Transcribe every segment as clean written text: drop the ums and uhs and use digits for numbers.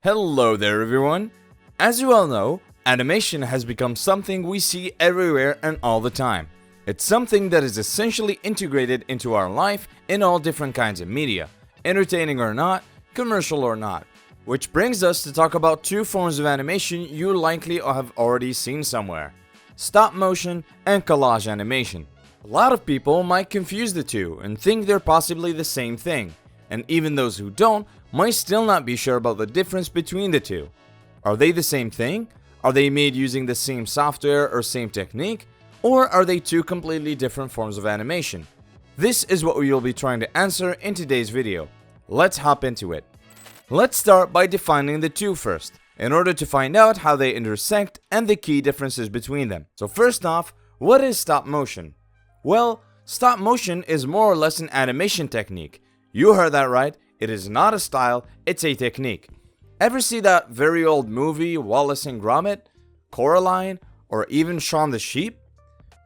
Hello there everyone! As you all know, animation has become something we see everywhere and all the time. It's something that is essentially integrated into our life in all different kinds of media, entertaining or not, commercial or not. Which brings us to talk about two forms of animation you likely have already seen somewhere: stop motion and collage animation. A lot of people might confuse the two and think they're possibly the same thing, and even those who don't might still not be sure about the difference between the two. Are they the same thing? Are they made using the same software or same technique? Or are they two completely different forms of animation? This is what we will be trying to answer in today's video. Let's hop into it. Let's start by defining the two first, in order to find out how they intersect and the key differences between them. So first off, what is stop motion? Well, stop motion is more or less an animation technique. You heard that right, it is not a style, it's a technique. Ever see that very old movie Wallace and Gromit, Coraline, or even Shaun the Sheep?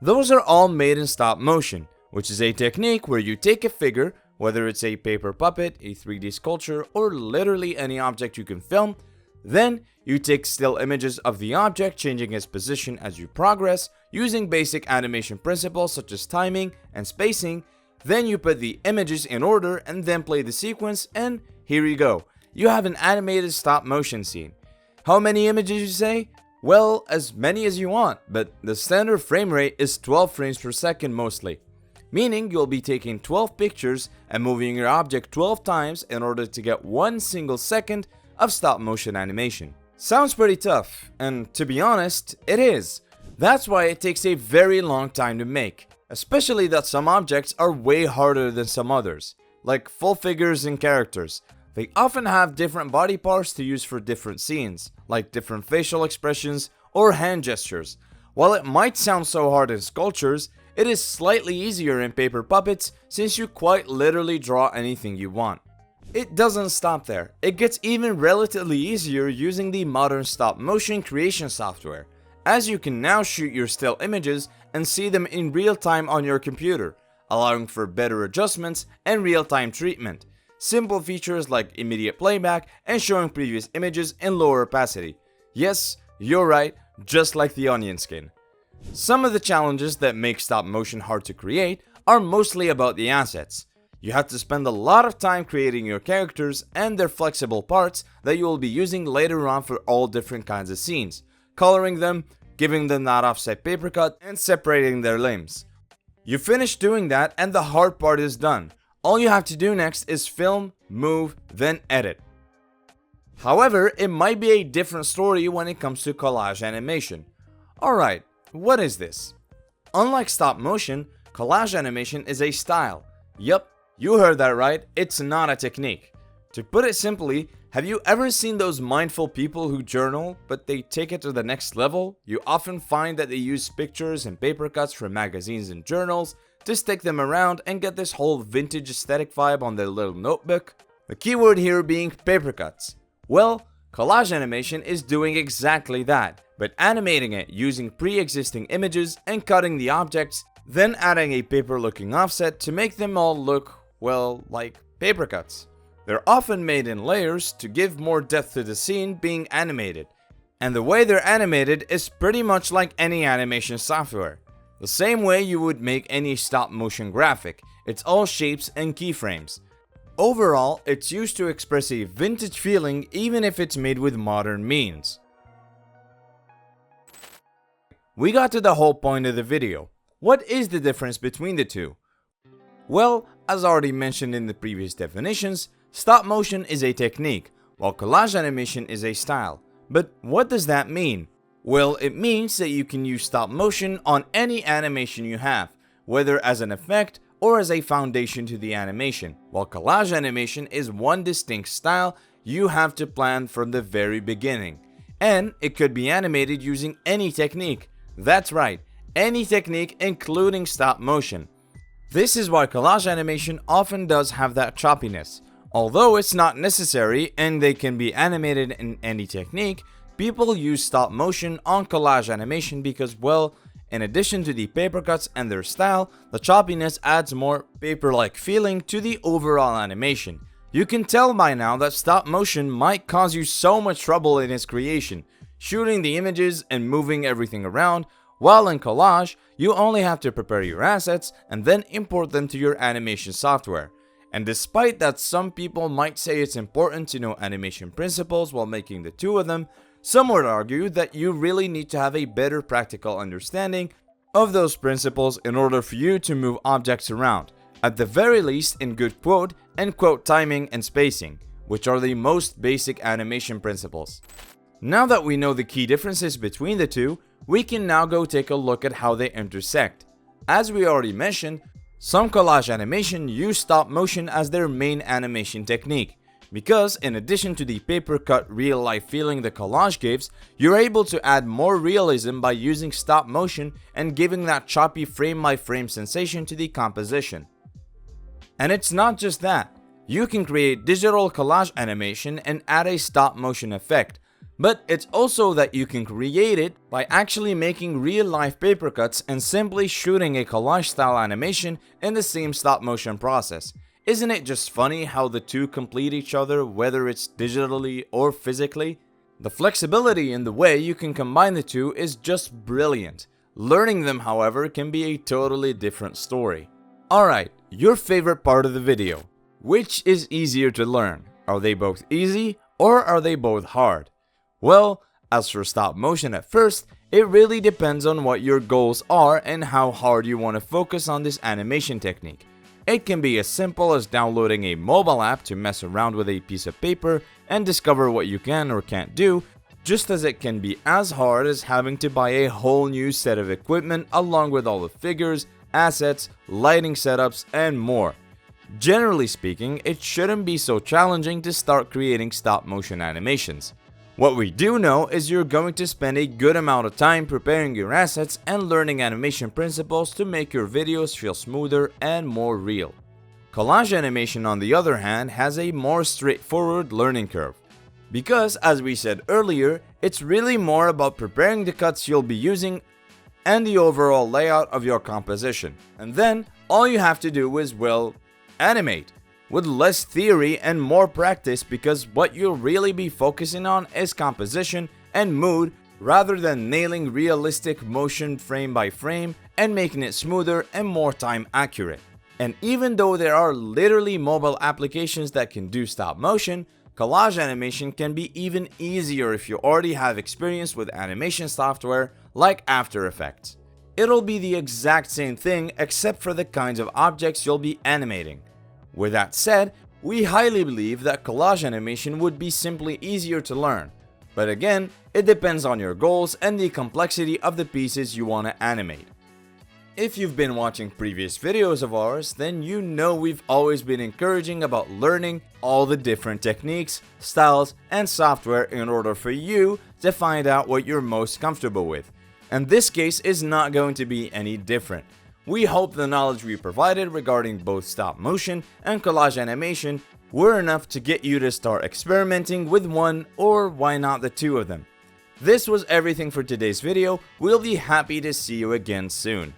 Those are all made in stop motion, which is a technique where you take a figure, whether it's a paper puppet, a 3D sculpture, or literally any object you can film. Then you take still images of the object, changing its position as you progress, using basic animation principles such as timing and spacing. Then you put the images in order and then play the sequence, and here you go. You have an animated stop motion scene. How many images you say? Well, as many as you want, but the standard frame rate is 12 frames per second mostly. Meaning you'll be taking 12 pictures and moving your object 12 times in order to get 1 single second of stop motion animation. Sounds pretty tough, and to be honest, it is. That's why it takes a very long time to make, especially that some objects are way harder than some others, like full figures and characters. They often have different body parts to use for different scenes, like different facial expressions or hand gestures. While it might sound so hard in sculptures, it is slightly easier in paper puppets since you quite literally draw anything you want. It doesn't stop there. It gets even relatively easier using the modern stop motion creation software, as you can now shoot your still images and see them in real time on your computer, allowing for better adjustments and real-time treatment. Simple features like immediate playback and showing previous images in lower opacity. Yes, you're right, just like the onion skin. Some of the challenges that make stop motion hard to create are mostly about the assets. You have to spend a lot of time creating your characters and their flexible parts that you will be using later on for all different kinds of scenes, coloring them, giving them that offset paper cut, and separating their limbs. You finish doing that and the hard part is done. All you have to do next is film, move, then edit. However, it might be a different story when it comes to collage animation. Alright, what is this? Unlike stop motion, collage animation is a style. Yup, you heard that right, it's not a technique. To put it simply, have you ever seen those mindful people who journal, but they take it to the next level? You often find that they use pictures and paper cuts from magazines and journals to stick them around and get this whole vintage aesthetic vibe on their little notebook. The keyword here being paper cuts. Well, collage animation is doing exactly that, but animating it using pre-existing images and cutting the objects, then adding a paper-looking offset to make them all look, well, like paper cuts. They're often made in layers to give more depth to the scene being animated, and the way they're animated is pretty much like any animation software. The same way you would make any stop motion graphic, it's all shapes and keyframes. Overall, it's used to express a vintage feeling even if it's made with modern means. We got to the whole point of the video. What is the difference between the two? Well, as already mentioned in the previous definitions, stop motion is a technique, while collage animation is a style. But what does that mean? Well, it means that you can use stop motion on any animation you have, whether as an effect or as a foundation to the animation, while collage animation is one distinct style you have to plan from the very beginning. And it could be animated using any technique. That's right, any technique including stop motion. This is why collage animation often does have that choppiness. Although it's not necessary and they can be animated in any technique, people use stop motion on collage animation because, well, in addition to the paper cuts and their style, the choppiness adds more paper-like feeling to the overall animation. You can tell by now that stop motion might cause you so much trouble in its creation, shooting the images and moving everything around, while in Collage, you only have to prepare your assets and then import them to your animation software. And despite that some people might say it's important to know animation principles while making the two of them, some would argue that you really need to have a better practical understanding of those principles in order for you to move objects around, at the very least in good quote and quote timing and spacing, which are the most basic animation principles. Now that we know the key differences between the two, we can now go take a look at how they intersect. As we already mentioned, some collage animation use stop motion as their main animation technique, because in addition to the paper cut real life feeling the collage gives, you're able to add more realism by using stop motion and giving that choppy frame by frame sensation to the composition. And it's not just that, you can create digital collage animation and add a stop motion effect, but it's also that you can create it by actually making real life paper cuts and simply shooting a collage style animation in the same stop motion process. Isn't it just funny how the two complete each other, whether it's digitally or physically? The flexibility in the way you can combine the two is just brilliant. Learning them, however, can be a totally different story. Alright, your favorite part of the video. Which is easier to learn? Are they both easy or are they both hard? Well, as for stop motion at first, it really depends on what your goals are and how hard you want to focus on this animation technique. It can be as simple as downloading a mobile app to mess around with a piece of paper and discover what you can or can't do, just as it can be as hard as having to buy a whole new set of equipment along with all the figures, assets, lighting setups, and more. Generally speaking, it shouldn't be so challenging to start creating stop motion animations. What we do know is you're going to spend a good amount of time preparing your assets and learning animation principles to make your videos feel smoother and more real. Collage animation, on the other hand, has a more straightforward learning curve. Because, as we said earlier, it's really more about preparing the cuts you'll be using and the overall layout of your composition. And then, all you have to do is, well, animate. With less theory and more practice, because what you'll really be focusing on is composition and mood rather than nailing realistic motion frame by frame and making it smoother and more time accurate. And even though there are literally mobile applications that can do stop motion, collage animation can be even easier if you already have experience with animation software like After Effects. It'll be the exact same thing except for the kinds of objects you'll be animating. With that said, we highly believe that collage animation would be simply easier to learn. But again, it depends on your goals and the complexity of the pieces you want to animate. If you've been watching previous videos of ours, then you know we've always been encouraging about learning all the different techniques, styles, and software in order for you to find out what you're most comfortable with. And this case is not going to be any different. We hope the knowledge we provided regarding both stop motion and collage animation were enough to get you to start experimenting with one, or why not the two of them. This was everything for today's video. We'll be happy to see you again soon.